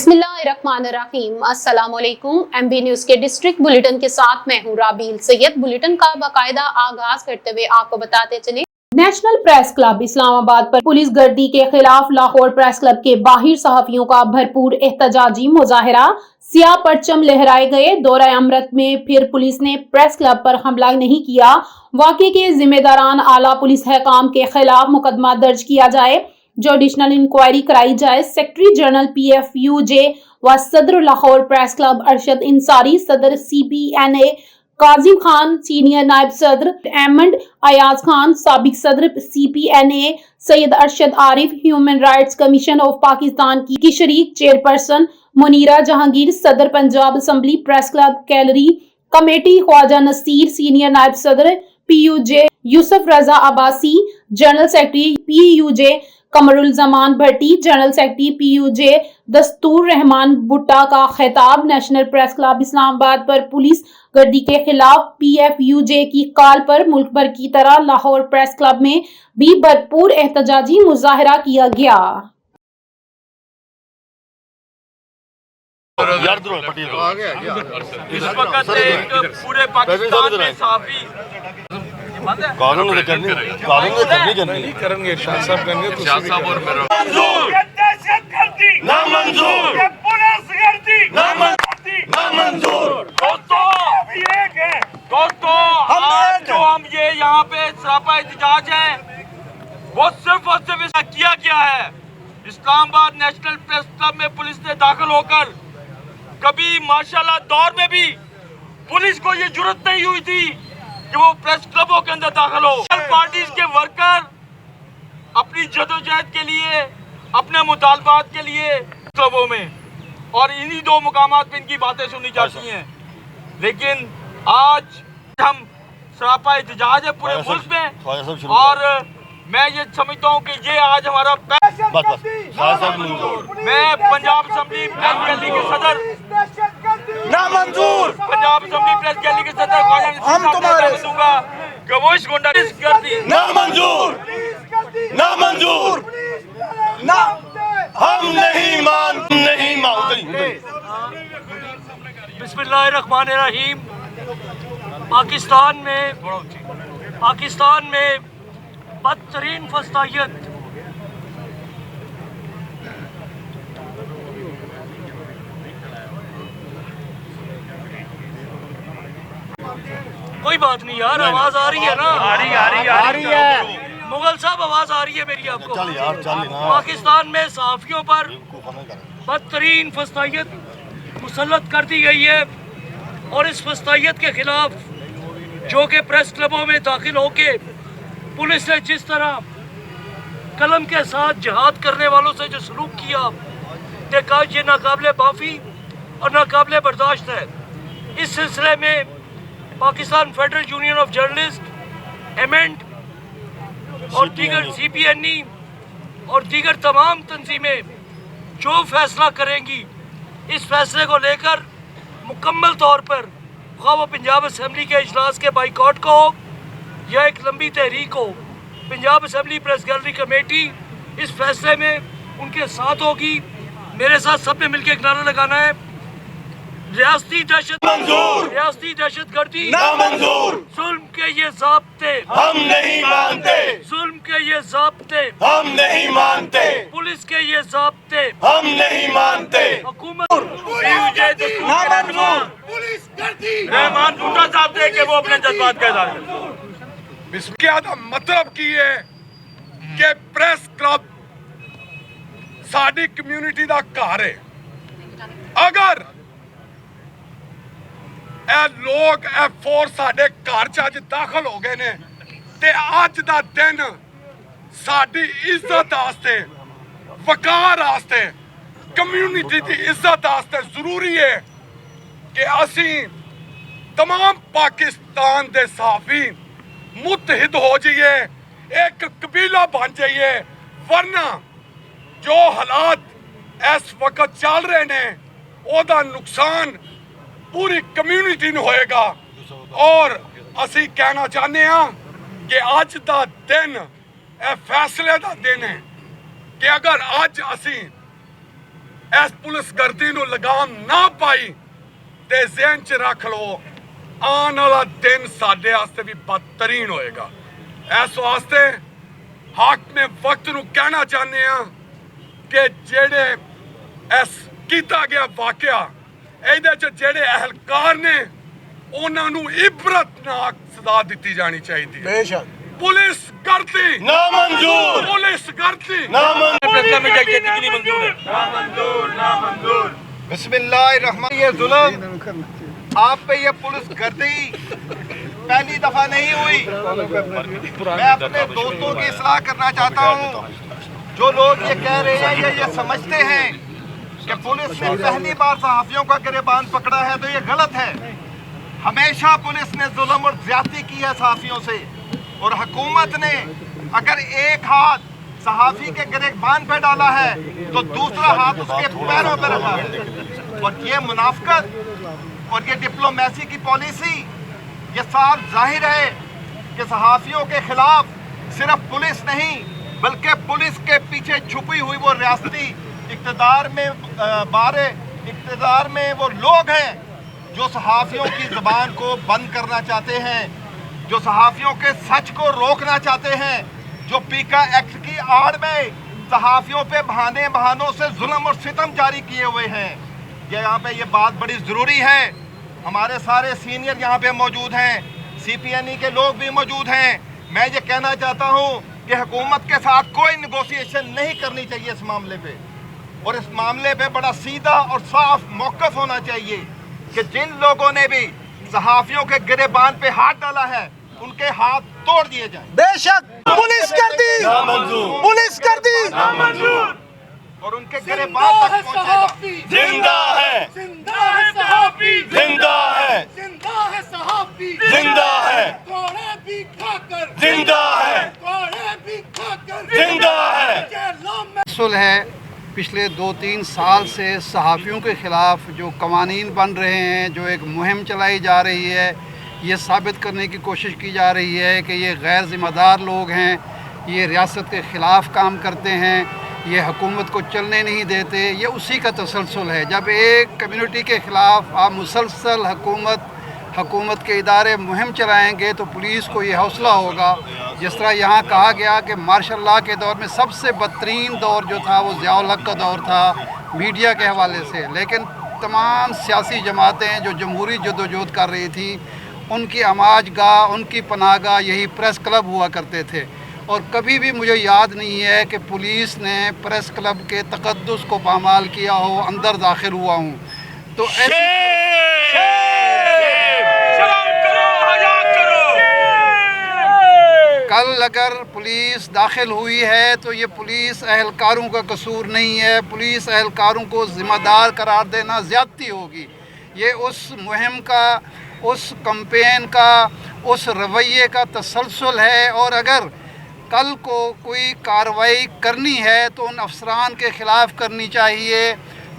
बिस्मिल्लाहिर्रहमानिर्रहीम। अस्सलाम वालेकुम। MB न्यूज के डिस्ट्रिक्ट बुलेटिन के साथ मैं हूं राबील सैयद। बुलेटिन का बाकायदा आगाज करते हुए आपको बताते चले, नेशनल प्रेस क्लब इस्लामाबाद पर पुलिस गर्दी के खिलाफ लाहौर प्रेस क्लब के बाहर सहाफियों का भरपूर एहतजाजी मुजाहरा, सियाह परचम लहराए गए। दौरा अमृत में फिर पुलिस ने प्रेस क्लब पर हमला नहीं किया। वाक़े के जिम्मेदारान आला पुलिस हकाम के खिलाफ मुकदमा दर्ज किया जाए, जुडिशनल इंक्वायरी कराई जाए। सेक्रेटरी जनरल PFUJ व सदर लाहौर प्रेस क्लब अरशद इंसारी, सदर CPNA काजिम खान, सीनियर नायब सदर एमंड अयाज खान, साबिक सदर CPNA Syed Arshad Arif, human rights commission of Pakistan की शरीक चेयरपर्सन मुनीरा जहांगीर, सदर Punjab assembly press club gallery committee Khawaja Naseer, senior नायब सदर PUJ Yousuf Raza Abbasi, general secretary PUJ Qamarul Zaman Bhatti, general secretary PUJ Dastoor Rahman भुट्टा का खिताब। नेशनल प्रेस क्लब इस्लामाबाद पर पुलिस गर्दी के खिलाफ PFUJ की कॉल पर मुल्क भर की तरह लाहौर प्रेस क्लब में भी भरपूर एहतजाजी मुजाहरा किया गया। इस वक्त पूरे पाकिस्तान में सहाफी कानून करनी करेंगे, शाह साहब करेंगे, ना मंजूर, दोस्तों आज जो हम ये यहाँ पे सरापा एहतजाज है वो सिर्फ और सिर्फ ऐसा किया गया है। इस्लामाबाद नेशनल प्रेस क्लब में पुलिस ने दाखिल होकर कभी माशाल्लाह दौर में भी पुलिस को ये जरूरत नहीं हुई थी कि वो प्रेस क्लबों के अंदर दाखिल हो। पार्टीज के वर्कर अपनी जदोजहद के लिए, अपने मुतालबात के लिए क्लबों में और इन्हीं दो मुकामात पे इनकी बातें सुनी जाती हैं। लेकिन आज हम सरापा एहतजाज है पूरे मुल्क में और मैं ये समझता हूँ कि ये आज हमारा मैं पंजाब असम्बली प्रेस गैलरी के सदर ना मंजूर, पंजाब असम्बली प्रेस गैलरी के सदर हम तुम्हारे दूंगा कि वो इस गुंडागर्दी करती ना मंजूर, ना मंजूर, ना हम नहीं मानते। बिस्मिल्लाहिर्रहमानिर्रहीम। पाकिस्तान में बदतरीन फसादियत कोई बात नहीं यार, आवाज आ रही है ना? आ रही है मुगल साहब, आवाज आ रही है मेरी आपको? पाकिस्तान में सहाफियों पर बदतरीन फसादियत मुसल्लत कर दी गई है और इस फसादियत के खिलाफ जो कि प्रेस क्लबों में दाखिल होके पुलिस ने जिस तरह कलम के साथ जिहाद करने वालों से जो सलूक किया, देखा ये नाकाबिले माफ़ी और नाकाबिले बर्दाश्त है। इस सिलसिले में Pakistan federal union of journalist, amend और दीगर CPNE और दीगर तमाम तंजीमें जो फैसला करेंगी, इस फैसले को लेकर मुकम्मल तौर पर ख्वाह वो पंजाब असम्बली के इजलास के बाइकआउट को हो या एक लंबी तहरीक हो, Punjab assembly press gallery committee इस फैसले में उनके साथ होगी। मेरे साथ सब ने मिलकर एक नारा लगाना है, रियासती दहशत गर्दी ना मंजूर, जुल्म के ये ज़ाब्ते हम नहीं मानते, जुल्म के ये ज़ाब्ते हम नहीं मानते, पुलिस के ये ज़ाब्ते हम नहीं मानते। हुकूमत रहमान भुट्टा साहब थे कि वो अपने जज्बात का इज़हार करें। इसके आधा मतलब की है कि प्रेस क्लब साडी कम्यूनिटी दा घर है। अगर लोग फोर्स साडे घर च अज दाखिल हो गए ने ते अज दा दिन साडी इज्जत आस्ते, वकार आस्ते, कम्यूनिटी की इज्जत आस्ते जरूरी है कि असी तमाम पाकिस्तान दे सहाफी मुतहिद हो जाइए, एक कबीला बन जाइए, वरना जो हालात इस वक्त चल रहे ने ओदा नुकसान पूरी कम्यूनिटी ਨੂੰ होएगा। और असी कहना चाहते हैं कि अज का दिन फैसले का दिन है कि अगर अज असी ਇਸ ਪੁਲਿਸਗਰਦੀ ਨੂੰ ਲਗਾਮ ਨਾ ਪਾਈ ਤੇ ਜ਼ਿਹਨ 'ਚ ਰੱਖ ਲਓ ਆਉਣ ਵਾਲਾ ਦਿਨ ਸਾਡੇ ਵਾਸਤੇ ਵੀ ਬਦਤਰੀਨ ਹੋਏਗਾ। ਇਸ ਵਾਸਤੇ ਹਾਕਮ ਵਕਤ ਨੂੰ ਕਹਿਣਾ ਚਾਹੁੰਦੇ ਆ ਕਿ ਜਿਹੜੇ ਇਸ ਕੀਤਾ ਗਿਆ ਵਾਕਿਆ ਇਹਦੇ 'ਚ ਜਿਹੜੇ ਅਹਿਲਕਾਰ ਨੇ ਉਹਨਾਂ ਨੂੰ ਇਬਰਤਨਾਕ ਸਜ਼ਾ ਦਿੱਤੀ ਜਾਣੀ ਚਾਹੀਦੀ ਹੈ। बेशक पुलिस करती नामंजूर पुलिस करती नामंजूर बिस्मिल्लाहिर्रहमान ये जुल्म आप पे ये पुलिस गर्दी पहली दफा नहीं हुई। मैं अपने दोस्तों की इस्लाह करना चाहता हूँ। जो लोग ये कह रहे हैं ये समझते हैं कि पुलिस ने पहली बार सहाफियों का गिरेबान पकड़ा है तो ये गलत है। हमेशा पुलिस ने जुल्म और ज्यादती की है सहाफियों से और हुकूमत ने अगर एक हाथ सहाफी के गिरेबान पे डाला है तो दूसरा हाथ उसके पैरों पे रखा है। और ये मुनाफिकत और ये डिप्लोमेसी की पॉलिसी ये साफ जाहिर है कि सहाफियों के खिलाफ सिर्फ पुलिस नहीं बल्कि पुलिस के पीछे छुपी हुई वो रियासती इक़्तिदार में वो लोग हैं जो सहाफियों की ज़ुबान को बंद करना चाहते हैं, जो सहाफियों के सच को रोकना चाहते हैं, जो पीका एक्ट की आड़ में सहाफियों पे बहानों से जुल्म और सितम जारी किए हुए हैं। यहाँ पे ये बात बड़ी ज़रूरी है। हमारे सारे सीनियर यहाँ पे मौजूद हैं, CPNE के लोग भी मौजूद हैं। मैं ये कहना चाहता हूँ कि हुकूमत के साथ कोई नेगोशिएशन नहीं करनी चाहिए इस मामले पे, और इस मामले पे बड़ा सीधा और साफ मौक़िफ़ होना चाहिए कि जिन लोगों ने भी सहाफियों के गिरेबान पे हाथ डाला है उनके हाथ तोड़ दिए जाएं। बेशक पुलिस गर्दी नामंजूर पुलिस गर्दी नामंजूर और उनके गिरेबान तक पहुंचेगा। जिंदा है जिंदा है सहाफी, जिंदा है जिंदा है सहाफी, जिंदा है कोड़े भी खाकर, जिंदा है कोड़े भी खाकर, जिंदा है। जेलों में सुल है पिछले 2-3 साल से सहाफ़ियों के ख़िलाफ़ जो कवानीन बन रहे हैं, जो एक मुहिम चलाई जा रही है, ये साबित करने की कोशिश की जा रही है कि ये गैर ज़िम्मेदार लोग हैं, ये रियासत के ख़िलाफ़ काम करते हैं, ये हुकूमत को चलने नहीं देते। ये उसी का तसलसल है। जब एक कम्युनिटी के ख़िलाफ़ आप मुसलसल हुकूमत के इदारे मुहिम चलाएंगे तो पुलिस को ये हौसला होगा। जिस तरह यहाँ कहा गया कि मार्शल लॉ के दौर में सबसे बदतरीन दौर जो था वो ज़ियाउल हक़ का दौर था मीडिया के हवाले से, लेकिन तमाम सियासी जमातें जो जमहूरी जदोजहद कर रही थी उनकी आमाजगाह, उनकी पनाहगाह यही प्रेस क्लब हुआ करते थे। और कभी भी मुझे याद नहीं है कि पुलिस ने प्रेस क्लब के तक़द्दुस को पामाल किया हो, अंदर दाखिल हुआ हूँ। तो कल अगर पुलिस दाखिल हुई है तो ये पुलिस अहलकारों का कसूर नहीं है। पुलिस अहलकारों को ज़िम्मेदार करार देना ज़्यादती होगी। ये उस मुहिम का, उस कैंपेन का, उस रवैये का तसलसल है। और अगर कल को कोई कार्रवाई करनी है तो उन अफसरान के ख़िलाफ़ करनी चाहिए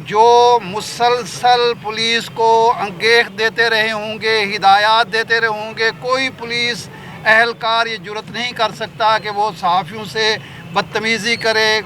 जो मुसलसल पुलिस को अंगेख देते रहे होंगे, हिदायत देते रहे होंगे। कोई पुलिस अहलकार ये जुर्रत नहीं कर सकता कि वो सहाफ़ियों से बदतमीज़ी करे,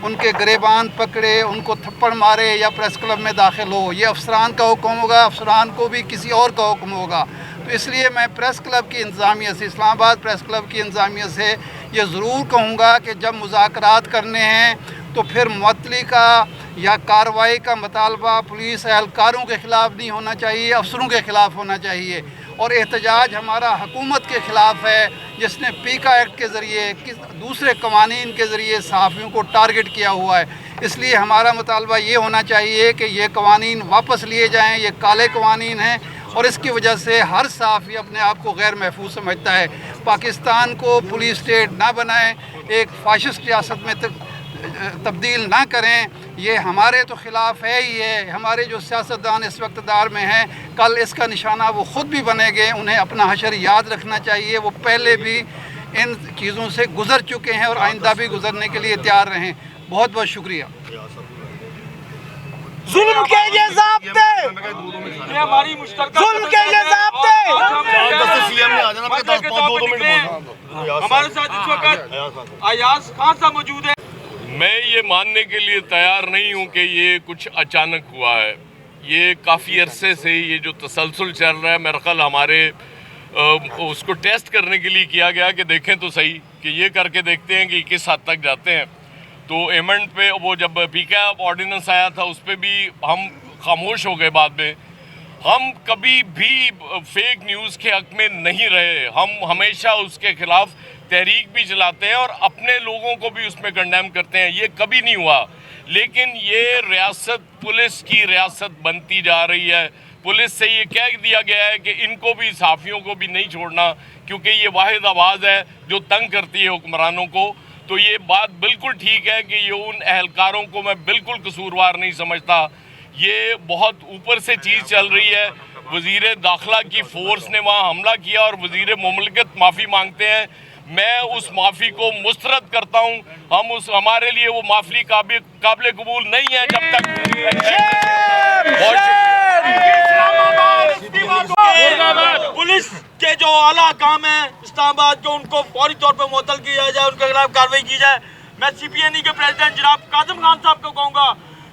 उनके गिरेबान पकड़े, उनको थप्पड़ मारे या प्रेस क्लब में दाखिल हो। ये अफसरान का हुक्म होगा, अफसरान को भी किसी और का हुक्म होगा। तो इसलिए मैं प्रेस क्लब की इंतज़ामिया से, इस्लामाबाद प्रेस क्लब की इंतज़ामिया से ये ज़रूर कहूँगा कि जब मुज़ाकरात करने हैं तो फिर मुअत्तली का या कार्रवाई का मुतालबा पुलिस अहलकारों के ख़िलाफ़ नहीं होना चाहिए, अफसरों के ख़िलाफ़ होना चाहिए। और एहतजाज हमारा हुकूमत के ख़िलाफ़ है जिसने पीका एक्ट के ज़रिए दूसरे कवानीन के ज़रिए सहाफ़ियों को टारगेट किया हुआ है। इसलिए हमारा मुतालबा ये होना चाहिए कि ये कवानीन वापस लिए जाएँ। ये काले कवानीन हैं और इसकी वजह से हर सहाफ़ी अपने आप को गैर महफूज समझता है। पाकिस्तान को पुलिस स्टेट ना बनाएं, एक फाशिस्ट रियासत में तब्दील ना करें। ये हमारे तो ख़िलाफ़ है ही है। हमारे जो सियासतदान इस वक्त इक़्तिदार में हैं, कल इसका निशाना वो ख़ुद भी बनेंगे। उन्हें अपना हशर याद रखना चाहिए। वो पहले भी इन चीज़ों से गुज़र चुके हैं और आइंदा भी गुज़रने के लिए तैयार रहें। बहुत बहुत शुक्रिया। जुल्म के ये ज़ाब्ते, ये हमारी मुश्तरका जुल्म के ये ज़ाब्ते। हमारे साथ इस वक्त अयाज खान साहब मौजूद है। میں یہ ماننے کے لیے تیار نہیں ہوں کہ یہ کچھ اچانک ہوا ہے. یہ کافی عرصے سے یہ جو تسلسل چل رہا ہے میرا خیال ہمارے اس کو ٹیسٹ کرنے کے لیے کیا گیا کہ دیکھیں تو صحیح کہ یہ کر کے دیکھتے ہیں کہ کس حد تک جاتے ہیں. تو ایمنڈ پہ وہ جب پی کے آرڈیننس آیا تھا اس پہ بھی ہم خاموش ہو گئے. بعد میں ہم کبھی بھی فیک نیوز کے حق میں نہیں رہے. ہم ہمیشہ اس کے خلاف تحریک بھی چلاتے ہیں اور اپنے لوگوں کو بھی اس میں کنڈیم کرتے ہیں. یہ کبھی نہیں ہوا. لیکن یہ ریاست پولیس کی ریاست بنتی جا رہی ہے. پولیس سے یہ کہہ دیا گیا ہے کہ ان کو بھی صحافیوں کو بھی نہیں چھوڑنا کیونکہ یہ واحد آواز ہے جو تنگ کرتی ہے حکمرانوں کو. تو یہ بات بالکل ٹھیک ہے کہ یہ ان اہلکاروں کو میں بالکل قصوروار نہیں سمجھتا. یہ بہت اوپر سے چیز چل رہی ہے. وزیر داخلہ کی فورس نے وہاں حملہ کیا اور وزیر مملکت معافی مانگتے ہیں. میں اس معافی کو مسترد کرتا ہوں. ہمارے لیے وہ معافی قابل قبول نہیں ہے جب تک. بہت شکریہ. پولیس کے جو اعلیٰ حکام ہیں اسلام آباد کو ان کو فوری طور پہ معطل کیا جائے, ان کے خلاف کارروائی کی جائے. میں سی پی این ای کے پریزیڈنٹ جناب کاظم خان صاحب کو کہوں گا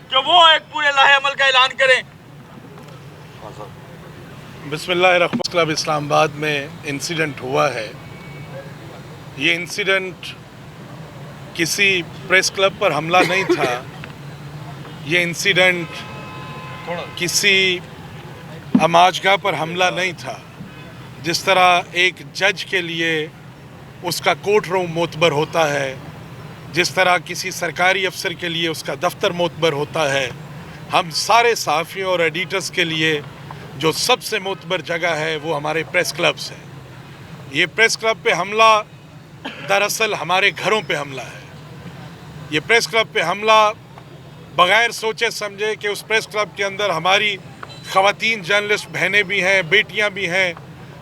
کہ وہ ایک پورے لاہے عمل کا اعلان کریں. بسم اللہ الرحمن الرحیم. کلب اسلام آباد میں انسیڈنٹ ہوا ہے. یہ انسیڈنٹ کسی پریس کلب پر حملہ نہیں تھا. یہ انسیڈنٹ کسی اماجگاہ پر حملہ نہیں تھا. جس طرح ایک جج کے لیے اس کا کورٹ روم معتبر ہوتا ہے, جس طرح کسی سرکاری افسر کے لیے اس کا دفتر معتبر ہوتا ہے, ہم سارے صحافیوں اور ایڈیٹرز کے لیے جو سب سے معتبر جگہ ہے وہ ہمارے پریس کلبز ہیں. یہ پریس کلب پہ حملہ دراصل ہمارے گھروں پہ حملہ ہے. یہ پریس کلب پہ حملہ بغیر سوچے سمجھے کہ اس پریس کلب کے اندر ہماری خواتین جرنلسٹ بہنیں بھی ہیں, بیٹیاں بھی ہیں,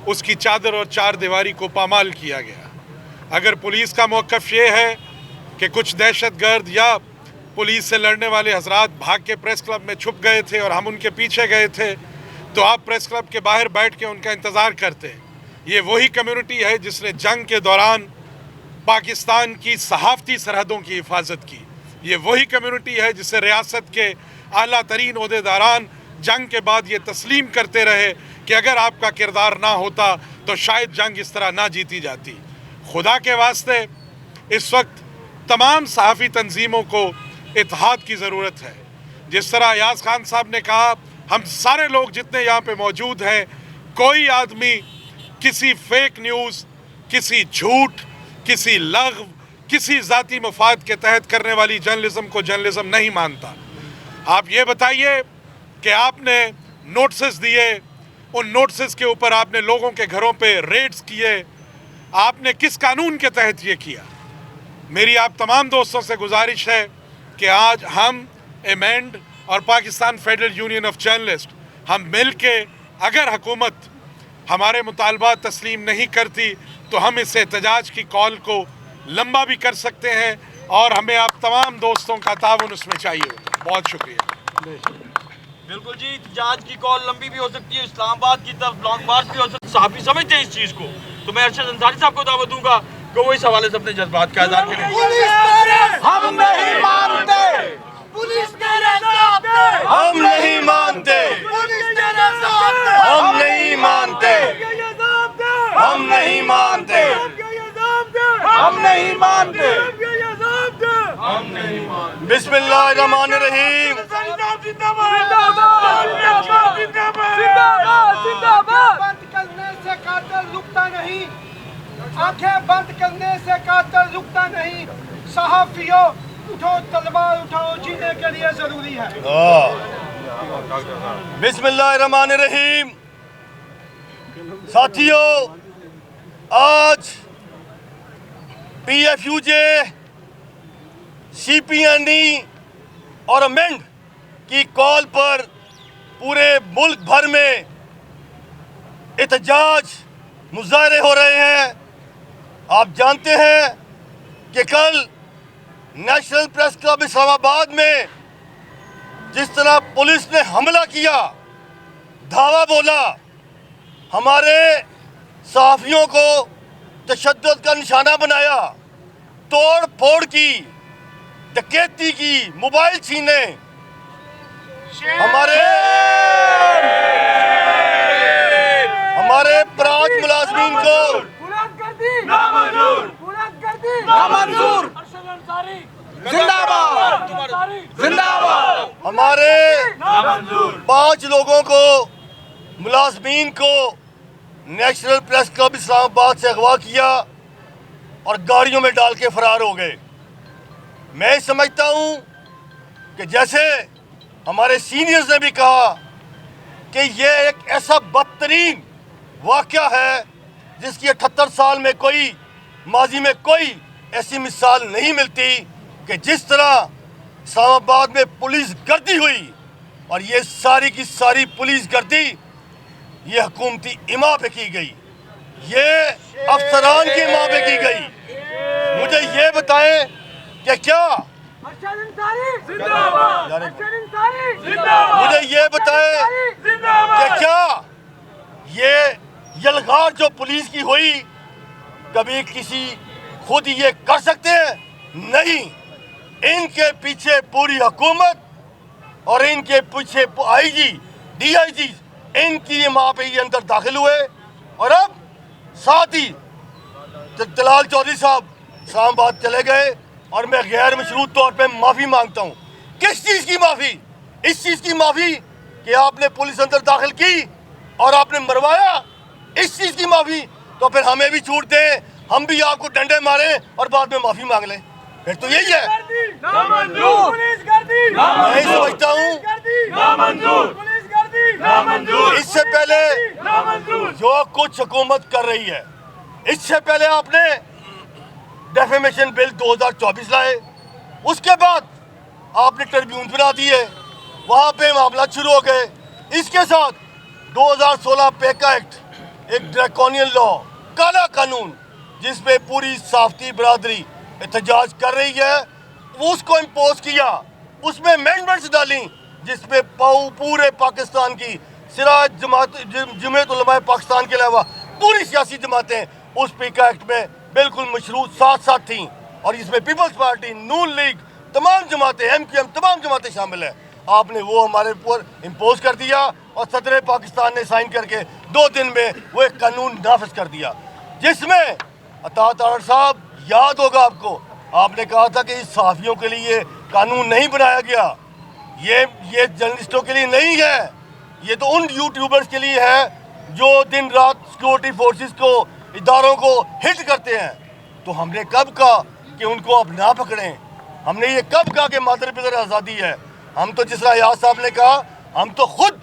اس کی چادر اور چار دیواری کو پامال کیا گیا. اگر پولیس کا موقف یہ ہے کہ کچھ دہشت گرد یا پولیس سے لڑنے والے حضرات بھاگ کے پریس کلب میں چھپ گئے تھے اور ہم ان کے پیچھے گئے تھے تو آپ پریس کلب کے باہر بیٹھ کے ان کا انتظار کرتے. یہ وہی کمیونٹی ہے جس نے جنگ کے دوران پاکستان کی صحافتی سرحدوں کی حفاظت کی. یہ وہی کمیونٹی ہے جسے ریاست کے اعلیٰ ترین عہدیداران جنگ کے بعد یہ تسلیم کرتے رہے کہ اگر آپ کا کردار نہ ہوتا تو شاید جنگ اس طرح نہ جیتی جاتی. خدا کے واسطے اس وقت تمام صحافی تنظیموں کو اتحاد کی ضرورت ہے. جس طرح ایاز خان صاحب نے کہا, ہم سارے لوگ جتنے یہاں پہ موجود ہیں, کوئی آدمی کسی فیک نیوز, کسی جھوٹ, کسی لغو, کسی ذاتی مفاد کے تحت کرنے والی جرنلزم کو جرنلزم نہیں مانتا. آپ یہ بتائیے کہ آپ نے نوٹسز دیے, ان نوٹسز کے اوپر آپ نے لوگوں کے گھروں پہ ریڈز کیے, آپ نے کس قانون کے تحت یہ کیا؟ میری آپ تمام دوستوں سے گزارش ہے کہ آج ہم ایمینڈ اور Pakistan federal union of journalist ہم مل کے اگر حکومت ہمارے مطالبات تسلیم نہیں کرتی تو ہم اس احتجاج کی کال کو لمبا بھی کر سکتے ہیں اور ہمیں آپ تمام دوستوں کا تعاون اس میں چاہیے ہوتا. بہت شکریہ. بالکل جی, احتجاج کی کال لمبی بھی ہو سکتی ہے, اسلام آباد کی طرف لانگ مارچ بھی ہو سکتی ہے. صحافی سمجھتے ہیں اس چیز کو. تو میں ارشد انصاری صاحب کو دعوت دوں گا کہ وہ اس حوالے سے اپنے جذبات کا اظہار کریں. ہم نہیں مانتے, پولیس میرے ساتھ ہے, ہم نہیں مانتے, پولیس میرے ساتھ ہے, ہم نہیں مانتے, ہم نہیں مانتے, ہم نہیں مانتے. بسم اللہ الرحمن الرحیم. بند کرنے سے قاتل رکتا نہیں, آنکھیں بند کرنے سے قاتل رکتا نہیں. صحافیوں اٹھو, تلوار اٹھاؤ, جینے کے لیے ضروری ہے. بسم اللہ الرحمن الرحیم. ساتھیوں, آج P F U J, C P N E اور ایمنڈ کی کال پر پورے ملک بھر میں احتجاج مظاہرے ہو رہے ہیں. آپ جانتے ہیں کہ کل نیشنل پریس کلب اسلام آباد میں جس طرح پولیس نے حملہ کیا, دھاوا بولا, ہمارے صحافیوں کو تشدد کا نشانہ بنایا, توڑ پھوڑ کی, डकैती की, मोबाइल छीने, हमारे प्रांत मुलाजमीन को हमारे 5 लोगों को, मुलाजमीन को नेशनल प्रेस क्लब इस्लामाबाद से अगवा किया और गाड़ियों में डाल के फरार हो गए। मैं समझता हूँ कि जैसे हमारे सीनियर्स ने भी कहा कि ये एक ऐसा बदतरीन वाक़या है जिसकी 78 साल में कोई, माजी में कोई ऐसी मिसाल नहीं मिलती कि जिस तरह इस्लामाबाद में पुलिस गर्दी हुई, और ये सारी की सारी पुलिस गर्दी ये हुकूमती इमा पे की गई, ये अफसरान की इमा पे की गई। मुझे ये बताएं कि क्या, मुझे ये बताएं कि क्या ये यलगार जो पुलिस की हुई कभी किसी खुद ये कर सकते हैं? नहीं, इनके पीछे पूरी हुकूमत और इनके पीछे आईजी, डीआईजी, इनकी माँ पे ये अंदर दाखिल हुए। और अब साथ ही जलाल चौधरी साहब इस्लामाबाद चले गए और मैं गैर मशरूत तौर पे माफ़ी मांगता हूँ। किस चीज़ की माफ़ी? इस चीज़ की माफ़ी कि आपने पुलिस अंदर दाखिल की और आपने मरवाया, इस चीज़ की माफ़ी। तो फिर हमें भी छूट दें, हम भी आपको डंडे मारें और बाद में माफ़ी मांग लें, फिर तो यही है। मैं समझता हूँ इससे पहले जो कुछ हुकूमत कर रही है, इससे पहले आपने डेफेमेशन बिल 2024 लाए, उसके बाद आपने ट्रिब्यून बना दिए, वहाँ पे मामला शुरू हो गए। इसके साथ 2016 पेका एक्ट, एक ड्रैकोनियन लॉ, काला कानून जिसपे पूरी साफ्ती बरादरी एहतजाज कर रही है, उसको इम्पोज किया, उसमें अमेंडमेंट्स डाली जिसमें पूरे पाकिस्तान की सिराज जमात, जमीयत उलमा पाकिस्तान के अलावा पूरी सियासी जमातें उस पीका एक्ट में बिल्कुल मशरूत साथ साथ थीं, और इसमें पीपल्स पार्टी, नून लीग, तमाम जमातें, MQM, तमाम जमातें शामिल हैं। आपने वो हमारे ऊपर इम्पोज कर दिया और सदर पाकिस्तान ने साइन करके 2 दिन में वो एक कानून नाफिज कर दिया, जिसमें अतात आर्डर साहब, याद होगा आपको, आपने कहा था कि इस सहाफ़ियों के लिए कानून नहीं बनाया गया, ये जर्नलिस्टों के लिए नहीं है, ये तो उन यूट्यूबर्स के लिए है जो दिन रात सिक्योरिटी फोर्सेस को, इदारों को हिट करते हैं। तो हमने कब कहा कि उनको अब ना पकड़ें? हमने ये कब कहा कि मादर पितर आज़ादी है? हम तो जिस तरह याद साहब ने कहा, हम तो खुद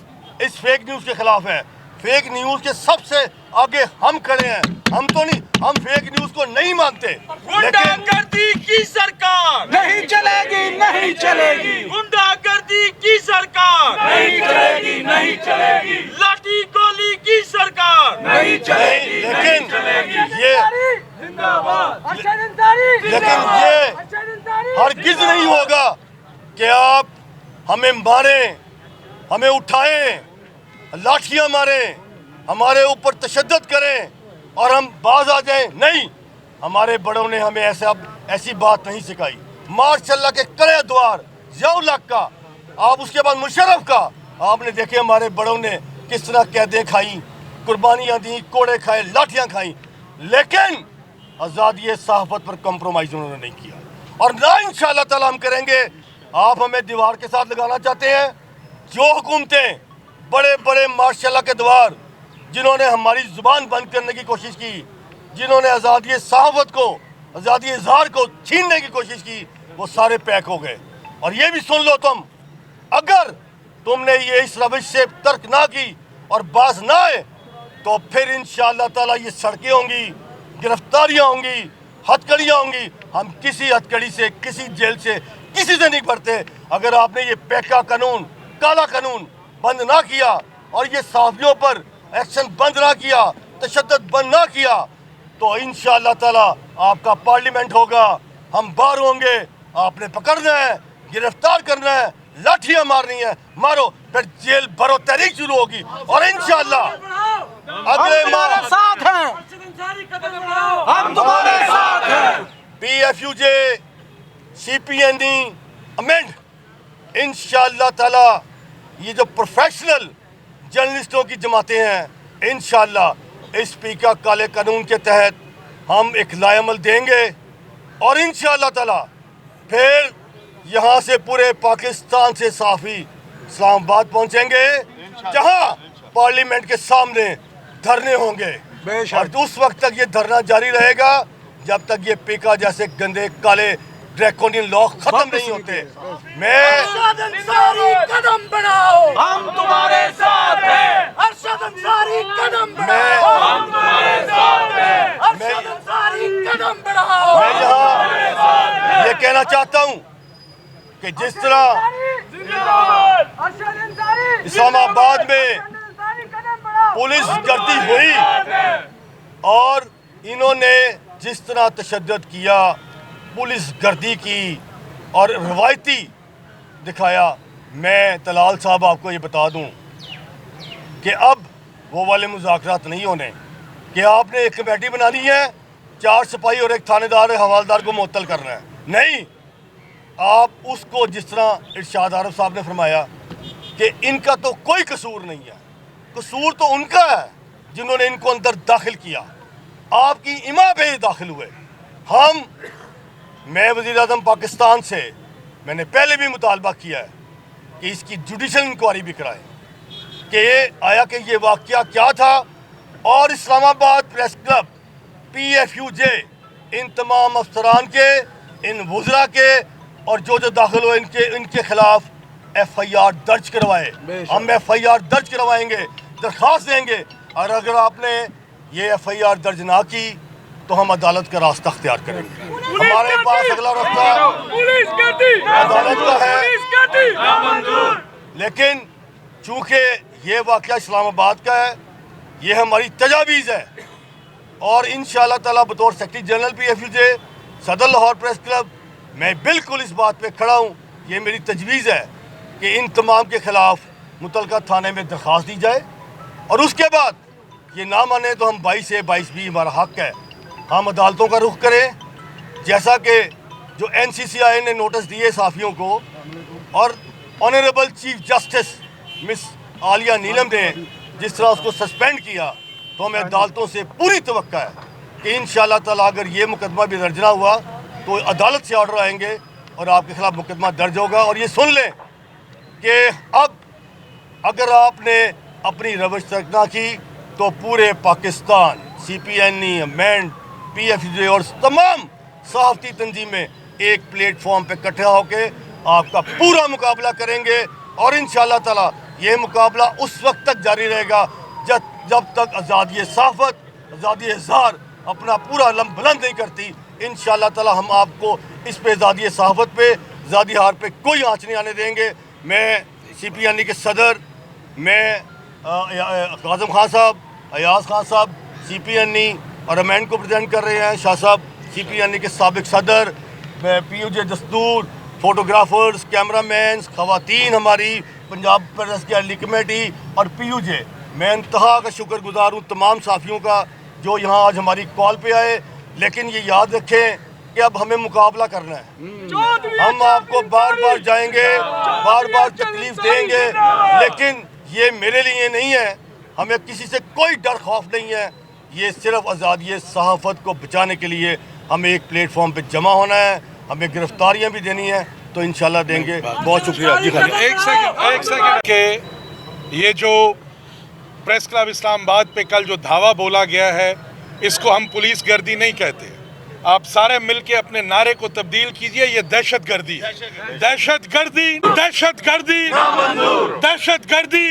इस फेक न्यूज़ के खिलाफ है। फेक न्यूज़ के सबसे आगे हम खड़े हैं। हम तो नहीं, हम फेक न्यूज़ को नहीं मानते। गुंडागर्दी की सरकार नहीं चलेगी, नहीं चलेगी। गुंडागर्दी की सरकार नहीं चलेगी, नहीं चलेगी। लाठी गोली की सरकार नहीं चलेगी, नहीं लेकिन चलेगी। ये लेकिन ये हरगिज़ नहीं होगा कि आप हमें मारें, हमें उठाएं, लाठियां मारें, हमारे ऊपर तशद्दुद करें और हम बाज आ जाएं। नहीं, हमारे बड़ों ने हमें ऐसी बात नहीं सिखाई। मार्शल्लाह के करे द्वार, ज़ियाउल-हक का, आप उसके बाद मुशर्रफ का, आपने देखे हमारे बड़ों ने किस तरह कैदें खाई, कुर्बानियाँ दी, कोड़े खाए, लाठियाँ खाई, लेकिन आज़ादी सहाफ़त पर कम्प्रोमाइज़ उन्होंने नहीं किया और ना इंशाअल्लाह ताला हम करेंगे। आप हमें दीवार के साथ लगाना चाहते हैं। जो हुकूमतें बड़े बड़े मार्शल्लाह के द्वार, जिन्होंने हमारी ज़ुबान बंद करने की कोशिश की, जिन्होंने आज़ादी सहाफ़त को, आज़ादी इज़हार को छीनने की कोशिश की, वो सारे पैक हो गए। और ये भी सुन लो तुम, अगर तुमने ये इस रविश से तर्क ना की और बाज ना आए तो फिर इंशाअल्लाह ताला ये सड़कें होंगी, गिरफ्तारियाँ होंगी, हथकड़ियाँ होंगी। हम किसी हथकड़ी से, किसी जेल से, किसी से नहीं पढ़ते। अगर आपने ये पेका कानून, काला कानून बंद ना किया और ये सहाफ़ियों पर एक्शन बंद ना किया, तशद्दुद बंद ना किया, तो इंशाअल्लाह ताला आपका पार्लियामेंट होगा, हम बाहर होंगे, आपने पकड़ना है, गिरफ्तार करना है, लाठियां मारनी है, मारो, फिर जेल भरो तहरीक शुरू होगी और इंशाअल्लाह अगले माह साथ हैं, हम तुम्हारे साथ हैं। PFUJ CPNE अमेंड, इंशाअल्लाह ताला ये जो प्रोफेशनल जर्नलिस्टों की जमातें हैं, इंशाअल्लाह इस पीका काले कानून के तहत हम एक लाएअमल देंगे और इंशाअल्लाह ताला फिर यहाँ से पूरे पाकिस्तान से साफ़ी इस्लामाबाद पहुँचेंगे, जहाँ पार्लियामेंट के सामने धरने होंगे और उस वक्त तक ये धरना जारी रहेगा जब तक ये पीका जैसे गंदे काले ड्रैकोनियन लॉ खत्म नहीं होते। मैं कदम बढ़ाओ, हम तुम्हारे साथ हैं। अरशद अंसारी कदम बढ़ाओ, हम तुम्हारे साथ हैं। अरशद अंसारी कदम बढ़ाओ। मैं यहाँ ये कहना चाहता हूँ कि जिस तरह इस्लामाबाद में पुलिस गर्दी हुई और इन्होंने जिस तरह तशद्दुद किया, पुलिस गर्दी की और रवायती दिखाया, मैं तलाल साहब आपको ये बता दूं कि अब वो वाले मुज़ाकरात नहीं होने कि आपने एक कमेटी बना ली है, 4 सिपाही और एक थानेदार हवालदार को मुअत्तल करना है। नहीं, आप उसको जिस तरह इरशाद आरफ साहब ने फरमाया कि इनका तो कोई कसूर नहीं है, कसूर तो उनका है जिन्होंने इनको अंदर दाखिल किया, आपकी इमा पे ही दाखिल हुए। मैं वज़ीर आज़म पाकिस्तान से मैंने पहले भी मुतालबा किया है कि इसकी जुडिशल इंक्वायरी भी कराएं कि ये आया कि ये वाक़या क्या था और इस्लामाबाद प्रेस क्लब PFUJ इन तमाम अफसरान के, इन वज़रा के और जो दाखिल हुए इनके खिलाफ FIR दर्ज करवाए। हम FIR दर्ज करवाएंगे, दरख्वास्त देंगे और अगर आपने ये FIR दर्ज ना की तो हम अदालत का रास्ता अख्तियार करेंगे। हमारे पास अगला रास्ता अदालत का है, लेकिन चूँकि ये वाक़या इस्लामाबाद का है, ये हमारी तजावीज़ है और इंशाअल्लाह ताला बतौर सेक्रेटरी जनरल PFUJ सदर लाहौर प्रेस क्लब मैं बिल्कुल इस बात पे खड़ा हूँ। ये मेरी तजवीज़ है कि इन तमाम के ख़िलाफ़ मुतलका थाने में दरख्वास्त दी जाए और उसके बाद ये ना माने तो हम 22 से 22B हमारा हक़ है, हम अदालतों का रुख करें जैसा कि जो NCCI ने नोटिस दिए साफ़ियों को और honourable chief justice miss Aalia Neelum ने जिस तरह उसको सस्पेंड किया, तो हमें अदालतों से पूरी तवक्का है कि इंशाअल्लाह ताला अगर ये मुकदमा भी दर्ज ना हुआ तो अदालत से ऑर्डर आएंगे और आपके खिलाफ मुकदमा दर्ज होगा। और ये सुन लें कि अब अगर आपने अपनी रवश तर्क ना की तो पूरे पाकिस्तान CPNE, अमेंड, PFUJ और तमाम सहाफ़ती तंजीमें एक प्लेटफॉर्म पे इकट्ठा होकर आपका पूरा मुकाबला करेंगे और इंशाअल्लाह ताला ये मुकाबला उस वक्त तक जारी रहेगा जब तक आज़ादी सहाफ़त, आज़ादी इज़हार अपना पूरा लम बुलंद नहीं करती। इंशाअल्लाह ताला हम आपको इस पे आज़ादी सहाफ़त पे, आज़ादी हार पे कोई आँच नहीं आने देंगे। मैं CPNE के सदर, मैं काज़म खान साहब, अयाज खान साहब CPNE और अमेंड को प्रेजेंट कर रहे हैं, शाह साहब CPNE के साबिक सदर, PUJ दस्तूर, फ़ोटोग्राफ़र्स, कैमरामैन, ख़वातीन हमारी पंजाब प्रेस की अर्ली कमेटी और PUJ, मैं इंतहा का शुक्रगुज़ार हूँ तमाम साफ़ियों का जो यहाँ आज हमारी कॉल पे आए। लेकिन ये याद रखें कि अब हमें मुकाबला करना है। हम आपको बार बार जाएंगे, बार बार तकलीफ़ देंगे, लेकिन ये मेरे लिए नहीं है, हमें किसी से कोई डर खौफ नहीं है। ये सिर्फ आज़ादी सहाफ़त को बचाने के लिए हमें एक प्लेटफॉर्म पे जमा होना है, हमें गिरफ्तारियां भी देनी है तो इंशाल्लाह देंगे। बहुत शुक्रिया जी। एक सेकंड के ये जो प्रेस क्लब इस्लामाबाद पे कल जो धावा बोला गया है, इसको हम पुलिस गर्दी नहीं कहते। आप सारे मिलके अपने नारे को तब्दील कीजिए, ये दहशत गर्दी है। दहशत गर्दी, दहशत गर्दी, दहशत गर्दी।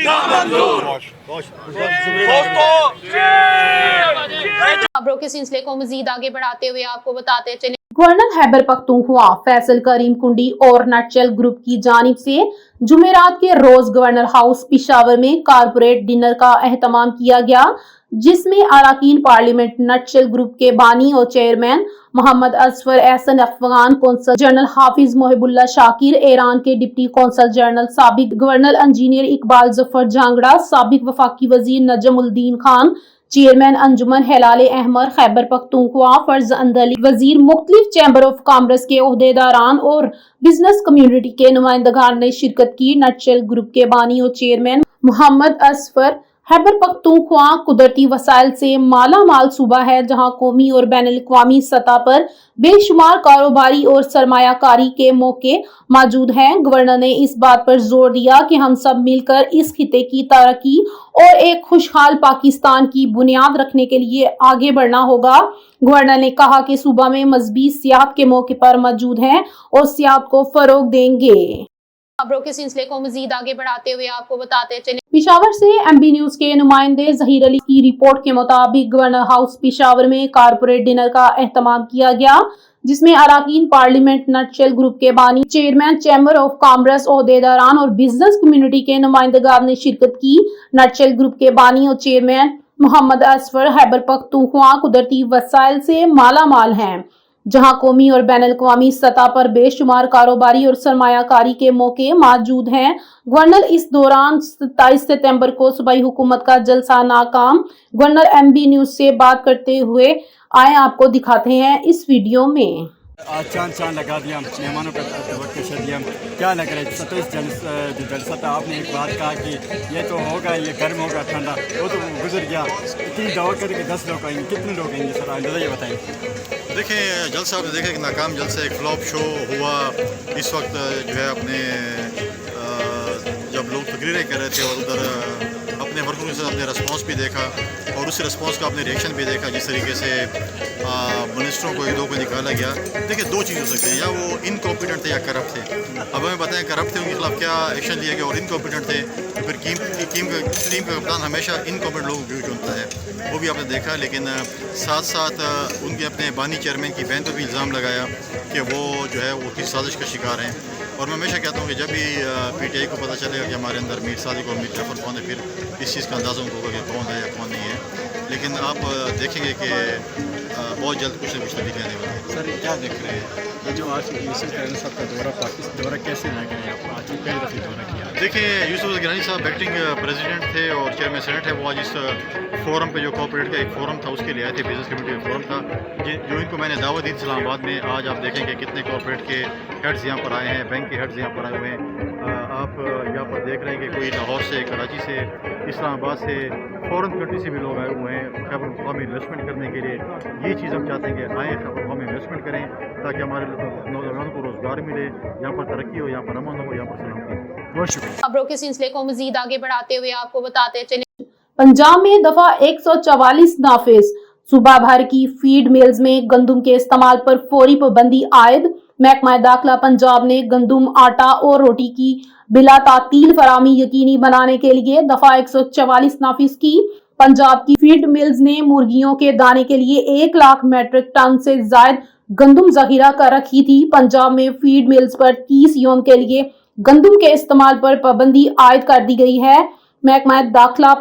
खबरों के सिलसिले को मजीद आगे बढ़ाते हुए आपको बताते चले, गवर्नर खैबर पख्तूनख्वा फैसल करीम कुंडी और नटशेल ग्रुप की जानिब से जुमेरात के रोज गवर्नर हाउस पिशावर में कारपोरेट डिनर का एहतमाम किया गया, جس میں اراکین پارلیمنٹ نٹشل گروپ کے بانی اور چیئرمین محمد اظفر احسن، افغان قونصل جنرل حافظ محب اللہ شاکر، ایران کے ڈپٹی قونصل جنرل سابق گورنر انجینئر اقبال ظفر جھانگڑا، سابق وفاقی وزیر نجم الدین خان، چیئرمین انجمن ہلال احمر خیبر پختونخوا فرز اندلی، وزیر، مختلف چیمبر آف کامرس کے عہدیداران اور بزنس کمیونٹی کے نمائندگان نے شرکت کی۔ نٹشل گروپ کے بانی اور چیئرمین محمد اظفر خیبر پختونخوا قدرتی وسائل سے مالا مال صوبہ ہے، جہاں قومی اور بین الاقوامی سطح پر بے شمار کاروباری اور سرمایہ کاری کے موقع موجود ہیں۔ گورنر نے اس بات پر زور دیا کہ ہم سب مل کر اس خطے کی ترقی اور ایک خوشحال پاکستان کی بنیاد رکھنے کے لیے آگے بڑھنا ہوگا۔ گورنر نے کہا کہ صوبہ میں مذہبی سیاحت کے موقع پر موجود ہیں اور سیاحت کو فروغ دیں گے۔ خبروں کے سلسلے کو مزید آگے بڑھاتے ہوئے آپ کو بتاتے چلیں، پشاور سے ایم بی نیوز کے نمائندے ظہیر علی کی رپورٹ کے مطابق گورنر ہاؤس پشاور میں کارپوریٹ ڈنر کا اہتمام کیا گیا، جس میں اراکین پارلیمنٹ نٹشل گروپ کے بانی، چیئرمین، چیمبر آف کامرس، عہدیداران اور بزنس کمیونٹی کے نمائندگان نے شرکت کی۔ نٹشل گروپ کے بانی اور چیئرمین محمد اظفر خیبر پختونخوا قدرتی وسائل سے مالا مال ہیں، جہاں قومی اور بین الاقوامی سطح پر بے شمار کاروباری اور سرمایہ کاری کے موقع موجود ہیں۔ گورنر اس دوران 27 ستمبر کو صوبائی حکومت کا جلسہ ناکام۔ گورنر ایم بی نیوز سے بات کرتے ہوئے آئے آپ کو دکھاتے ہیں اس ویڈیو میں۔ آج چاند لگا دیا، مہمانوں کا توقع دیا، کیا لگ رہا ہے 27 جو جلسہ تھا؟ آپ نے ایک بات کہا کہ یہ تو ہوگا، یہ گرم ہوگا، ٹھنڈا، وہ تو گزر گیا، اتنی دعوت کر کے 10 لوگ آئیں گے، کتنے لوگ آئیں گے سر اندازہ یہ بتائیں۔ دیکھیں جلسہ آپ نے دیکھا کہ ناکام جلسہ، ایک فلاپ شو ہوا۔ اس وقت جو ہے اپنے جب لوگ تقریریں کر رہے تھے اور ادھر اپنے ورکروں سے اپنے رسپانس بھی دیکھا اور اس رسپانس کا اپنے ریئیکشن بھی دیکھا، جس طریقے سے منسٹروں کو ایک دو کو نکالا گیا۔ دیکھیں دو چیز ہو سکتی ہیں، یا وہ انکمپیٹنٹ تھے یا کرپٹ تھے۔ اب ہمیں بتائیں کرپٹ تھے ان کے خلاف کیا ایکشن لیا گیا، اور انکمپیٹنٹ تھے تو پھر ٹیم کا کپتان ہمیشہ انکمپیٹنٹ لوگوں کو چنتا ہے، وہ بھی آپ نے دیکھا۔ لیکن ساتھ ساتھ ان کے اپنے بانی چیئرمین کی بہن پر بھی الزام لگایا کہ وہ جو ہے وہ کسی سازش کا شکار ہیں۔ اور میں ہمیشہ کہتا ہوں کہ جب بھی پی ٹی آئی کو پتہ چلے گا کہ ہمارے اندر میر صادق اور میر جعفر کون ہے، پھر اس چیز کا اندازہ ان کو ہوگا کہ کون ہے یا کون نہیں ہے۔ لیکن آپ دیکھیں گے کہ بہت جلد کچھ نہ کچھ تبدیلی آنے والی ہے۔ سر کیا دیکھ رہے ہیں یہ جو آج یوسف گرانی صاحب کا دورہ پاکستان دورہ کیسے لگ رہا ہے؟ آپ آج پہلی دفعہ دورہ کیا؟ دیکھیں یوسف گرانی صاحب ایکٹنگ پریزیڈنٹ تھے اور چیئرمین سینٹ ہے، وہ آج اس فورم پہ جو کوآپریٹ کا ایک فورم تھا اس کے لیے آئے تھے، بزنس کمیونٹی کا فورم تھا جو ان کو میں نے دعوت دی اسلام آباد میں۔ آج آپ دیکھیں کہ کتنے کوآپریٹ کے ہیڈز یہاں پر آئے ہیں، بینک کے ہیڈز یہاں پر آئے ہوئے ہیں۔ آپ یہاں پر دیکھ رہے ہیں کہ کوئی لاہور سے، کراچی سے، اسلام آباد سے، فورن کنٹری سے بھی لوگ آئے ہوئے ہیں خیبر پختونخوا میں انویسٹمنٹ کرنے کے لیے۔ یہ چیز ہم چاہتے ہیں کہ آئیں خیبر پختونخوا میں انویسٹمنٹ کریں تاکہ ہمارے نوجوانوں کو روزگار ملے، یہاں پر ترقی ہو، یہاں پر امن ہو، یہاں پر سلامتی ہو۔ بہت شکریہ۔ خبروں کے سلسلے کو مزید آگے بڑھاتے ہوئے آپ کو بتاتے چلیں، پنجاب میں دفعہ 144 نافذ، صوبہ بھر کی فیڈ میلز میں گندم کے استعمال پر فوری پابندی عائد۔ محکمہ داخلہ پنجاب نے گندم، آٹا اور روٹی کی بلا تعطیل فراہمی یقینی بنانے کے لیے دفعہ 144 نافذ کی۔ پنجاب کی فیڈ ملز نے مرغیوں کے دانے کے لیے 1 لاکھ میٹرک ٹن سے زائد گندم ذخیرہ کر رکھی تھی۔ پنجاب میں فیڈ ملز پر 30 یوم کے لیے گندم کے استعمال پر پابندی عائد کر دی گئی ہے۔ محکمہ داخلہ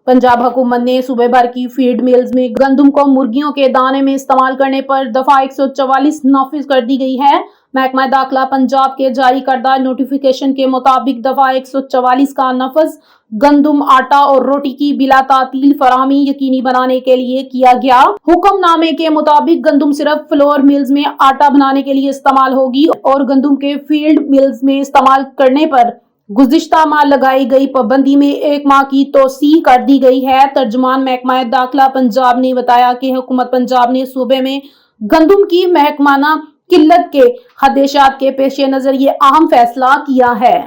پنجاب حکومت نے صوبے بھر کی فیڈ ملز میں گندم کو مرغیوں کے دانے میں استعمال کرنے پر دفعہ 144 نافذ کر دی گئی ہے۔ محکمہ داخلہ پنجاب کے جاری کردہ نوٹیفیکیشن کے مطابق دفعہ 144 کا نفذ گندم، آٹا اور روٹی کی بلا تعطیل فراہمی یقینی بنانے کے لیے کیا گیا۔ حکم نامے کے مطابق گندم صرف فلور ملز میں آٹا بنانے کے لیے استعمال ہوگی اور گندم کے فیلڈ ملز میں استعمال کرنے پر گزشتہ ماہ لگائی گئی پابندی میں 1 ماہ کی توسیع کر دی گئی ہے۔ ترجمان محکمہ داخلہ پنجاب نے بتایا کہ حکومت پنجاب نے صوبے میں گندم کی محکمانہ قلت کے خدشات کے پیش نظر یہ اہم فیصلہ کیا ہے۔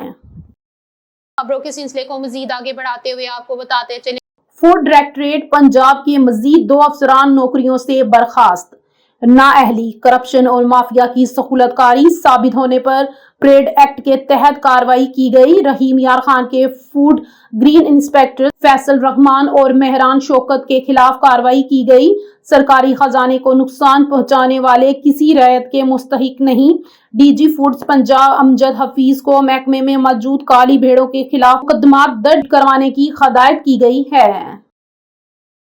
خبروں کے سلسلے کو مزید آگے بڑھاتے ہوئے آپ کو بتاتے چلیں، فوڈ ڈائریکٹوریٹ پنجاب کے مزید 2 افسران نوکریوں سے برخاست۔ نااہلی، کرپشن اور مافیا کی سہولت کاری ثابت ہونے پر پریڈ ایکٹ کے تحت کارروائی کی گئی۔ رحیم یار خان کے فوڈ گرین انسپیکٹر فیصل رحمان اور مہران شوکت کے خلاف کارروائی کی گئی۔ سرکاری خزانے کو نقصان پہنچانے والے کسی رعایت کے مستحق نہیں۔ ڈی جی فوڈز پنجاب امجد حفیظ کو محکمے میں موجود کالی بھیڑوں کے خلاف مقدمات درج کروانے کی ہدایت کی گئی ہے۔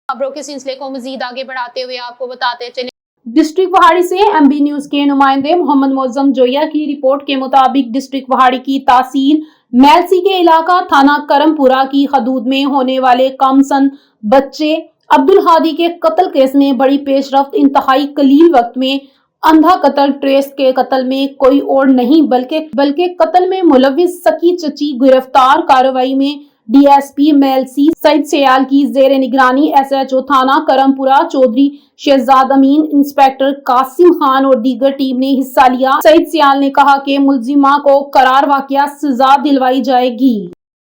खबरों के सिलसिले को मजीद आगे बढ़ाते हुए आपको बताते चले, डिस्ट्रिक्ट पहाड़ी से एमबी न्यूज के नुमाइंदे मोहम्मद मोअज्जम जोया की रिपोर्ट के मुताबिक डिस्ट्रिक्ट पहाड़ी की तहसील मेलसी के इलाका थाना करमपुरा की हदूद में होने वाले कमसन बच्चे अब्दुल हादी के कत्ल केस में बड़ी पेशरफ्त इंतहाई कलील वक्त में अंधा कत्ल ट्रेस के कत्ल में कोई और नहीं बल्कि कत्ल में मुलविस सकी चची गिरफ्तार कार्रवाई में डीएसपी मेलसी सईद सयाल की जेर निगरानी एसएचओ थाना करमपुरा चौधरी शहजाद अमीन, इंस्पेक्टर कासिम खान और दीगर टीम ने हिस्सा लिया। सईद सयाल ने कहा कि मुलजिमा को करार वाकया सजा दिलवाई जाएगी।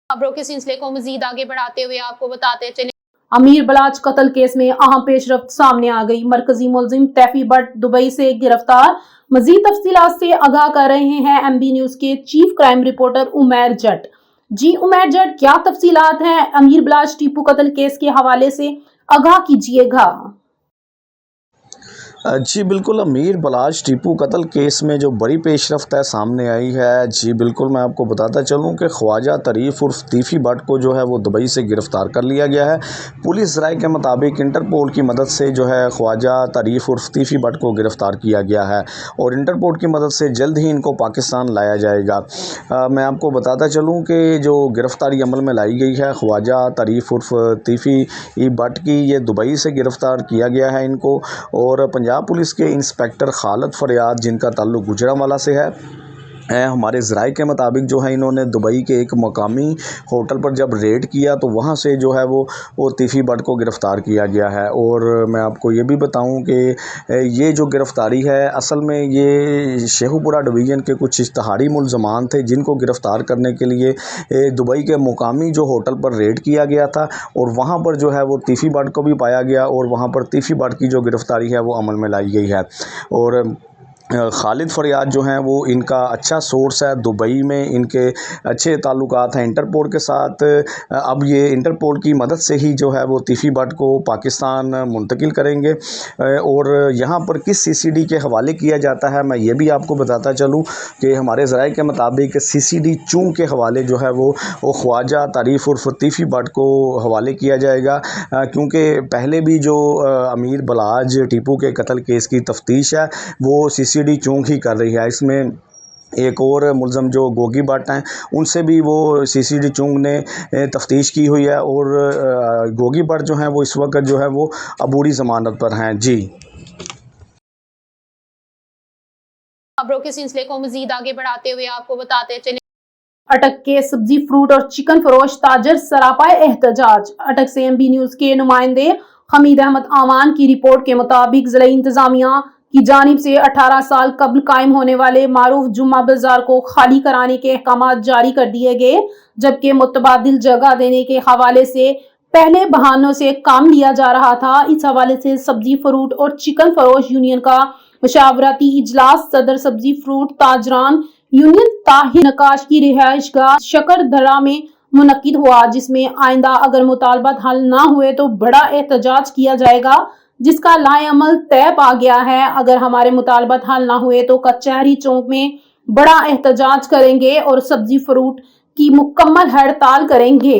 खबरों के सिलसिले को मजीद आगे बढ़ाते हुए आपको बताते चले, अमीर बलाच कत्ल केस में अहम पेशरफ्त सामने आ गई। मरकजी मुलजिम तैफी भट्ट दुबई से गिरफ्तार। मजीद तफसीलात से आगाह कर रहे हैं एमबी न्यूज के चीफ क्राइम रिपोर्टर उमैर जट। जी उमैर जट, क्या तफसीलात हैं अमीर बलाच टीपू कत्ल केस के हवाले से, आगाह कीजिएगा। जी बिल्कुल, अमीर बलाच टीपू कत्ल केस में जो बड़ी पेशरफ्त है सामने आई है, जी बिल्कुल मैं आपको बताता चलूं कि ख्वाजा तारीफ उर्फ तीफी भट्ट को जो है वो दुबई से गिरफ़्तार कर लिया गया है। पुलिस राय के मुताबिक इंटरपोल की मदद से जो है ख्वाजा तारीफ उर्फ तीफी भट्ट को गिरफ़्तार किया गया है और इंटरपोल की मदद से जल्द ही इनको पाकिस्तान लाया जाएगा। मैं आपको बताता चलूँ कि जो गिरफ़्तारी अमल में लाई गई है ख्वाजा तारीफ उर्फ तीफी भट्ट की, ये दुबई से गिरफ़्तार किया गया है इनको, और पंजाब पुलिस के इंस्पेक्टर खालिद फरियाद जिनका ताल्लुक गुजरांवाला से है, हमारे ज़राए के मुताबिक जो है इन्होंने दुबई के एक मकामी होटल पर जब रेड किया तो वहाँ से जो है वो तीफी भट्ट को गिरफ़्तार किया गया है। और मैं आपको ये भी बताऊं कि ये जो गिरफ़्तारी है असल में ये शेखुपुरा डिवीज़न के कुछ इश्तहारी मुलज़मान थे जिनको गिरफ़्तार करने के लिए दुबई के मुकामी जो होटल पर रेड किया गया था और वहाँ पर जो है वो तीफी भट्ट को भी पाया गया और वहाँ पर तीफी भट्ट की जो गिरफ़्तारी है वो अमल में लाई गई है। और खालिद फरियाद जो हैं वो इनका अच्छा सोर्स है, दुबई में इनके अच्छे ताल्लुकात हैं इंटरपोल के साथ। अब ये इंटरपोल की मदद से ही जो है वो तीफी भट्ट को पाकिस्तान मुंतकिल करेंगे। और यहाँ पर किस सीसीडी के हवाले किया जाता है मैं ये भी आपको बताता चलूँ कि हमारे ज़राए के मुताबिक सीसीडी चूं के हवाले जो है वो ख्वाजा तारीफ उर्फ तीफी भट्ट को हवाले किया जाएगा, क्योंकि पहले भी जो अमीर बलाज टीपू के कत्ल केस की तफ्तीश है वो सीसीडी चूंक ही कर रही है। इसमें एक और मुलज़म जो गोगी भट्ट हैं उनसे भी वो सीसीडी चुंग ने तफ्तीश की हुई है और गोगी भट्ट जो हैं वो इस वक्त जो है वो अबूरी ज़मानत पर हैं। जी खबरों के सिलसिले को मजीद आगे बढ़ाते हुए आपको बताते चले, अटक के सब्जी फ्रूट और चिकन फरोश ताजर सरापाए एहतजाज। अटक से एमबी न्यूज के नुमाइंदे हमीद अहमद आमान की रिपोर्ट के मुताबिक जिला इंतजामिया की जानिब से 18 साल कबल कायम होने वाले मारूफ जुम्मा बाजार को खाली कराने के अहकाम जारी कर दिए गए, जबकि मुतबादिल जगह देने के हवाले से पहले बहानों से काम लिया जा रहा था। इस हवाले से सब्जी फ्रूट और चिकन फरोश यूनियन का मशावरती इजलास सदर सब्जी फ्रूट ताजरान यूनियन ताहिर नकाश की रिहाइशगाह शकरधरा में मुनक्किद हुआ, जिसमें आइंदा अगर मुतालबात हल ना हुए तो बड़ा एहतजाज किया जाएगा, जिसका लाएअमल तय पा गया है। अगर हमारे मुतालबात हल ना हुए तो कचहरी चौक में बड़ा एहतजाज करेंगे और सब्जी फ्रूट की मुकम्मल हड़ताल करेंगे।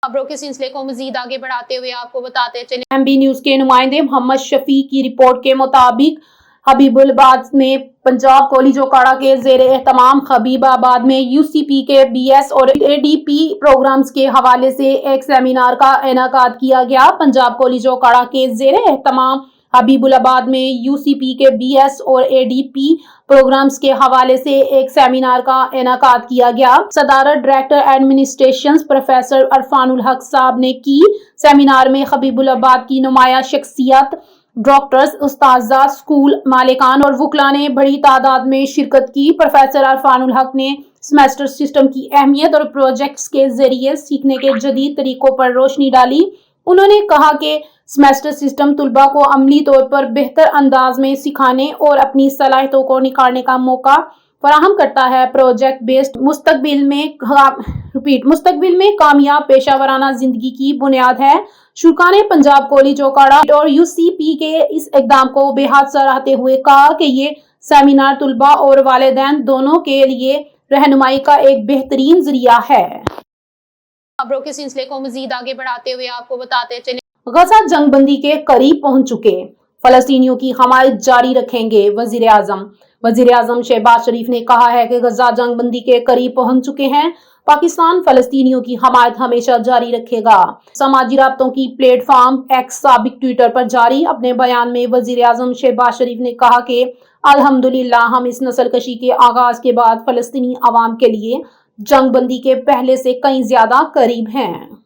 खबरों के सिलसिले को मजीद आगे बढ़ाते हुए आपको बताते चले, एमबी न्यूज के नुमाइंदे मोहम्मद शफी की रिपोर्ट के मुताबिक हबीबुलाबाद में पंजाब कॉलेज ओकाड़ा के जेर एहतमाम हबीबाबाद में यूसीपी के बीएस और एडीपी प्रोग्राम्स के हवाले से एक सेमिनार का इनेकाद किया गया। पंजाब कॉलेज ओकाड़ा के जेर एहतमाम हबीबुलाबाद में यूसीपी के बीएस और एडीपी प्रोग्राम्स के हवाले से एक सेमिनार का इनेकाद किया गया। सदारत डायरेक्टर एडमिनिस्ट्रेशन प्रोफेसर अरफानुल हक साहब ने की। सेमिनार में हबीबुलाबाद की नुमाया शख्सियत, डॉक्टर्स, उस्ताजा, स्कूल मालिकान और वुकला ने बड़ी तादाद में शिरकत की। प्रोफेसर अरफानुल हक ने सेमेस्टर सिस्टम की अहमियत और प्रोजेक्ट्स के जरिए सीखने के जदीद तरीकों पर रोशनी डाली। उन्होंने कहा कि सेमेस्टर सिस्टम तुलबा को अमली तौर पर बेहतर अंदाज में सिखाने और अपनी सलाहियतों को निखारने का मौका फराहम करता है। प्रोजेक्ट बेस्ड मुस्तकबिल में कामयाब पेशा वराना जिंदगी की बुनियाद है। शुरकाने पंजाब कॉलेज ओकाड़ा और यूसीपी के इस इकदाम को बेहद सराहते हुए कहा कि ये सेमिनार तुलबा और वालिदैन दोनों के लिए रहनुमाई का एक बेहतरीन जरिया है। खबरों के सिलसिले को मजीद आगे बढ़ाते हुए आपको बताते चले, गजा जंग बंदी के करीब पहुंच चुके, फलस्तीनियों की हमायत जारी रखेंगे वजीर आजम शहबाज शरीफ ने कहा है कि गजा जंग बंदी के करीब पहुंच चुके हैं, पाकिस्तान फलस्तीनियों की हमायत हमेशा जारी रखेगा। समाजी राब्तों की प्लेटफॉर्म एक्स साबिक ट्विटर पर जारी अपने बयान में वजीर आजम शहबाज शरीफ ने कहा कि अल्हम्दुलिल्लाह हम इस नस्लकशी के आगाज के बाद फलस्तीनी अवाम के लिए जंग बंदी के पहले से कहीं ज्यादा करीब हैं।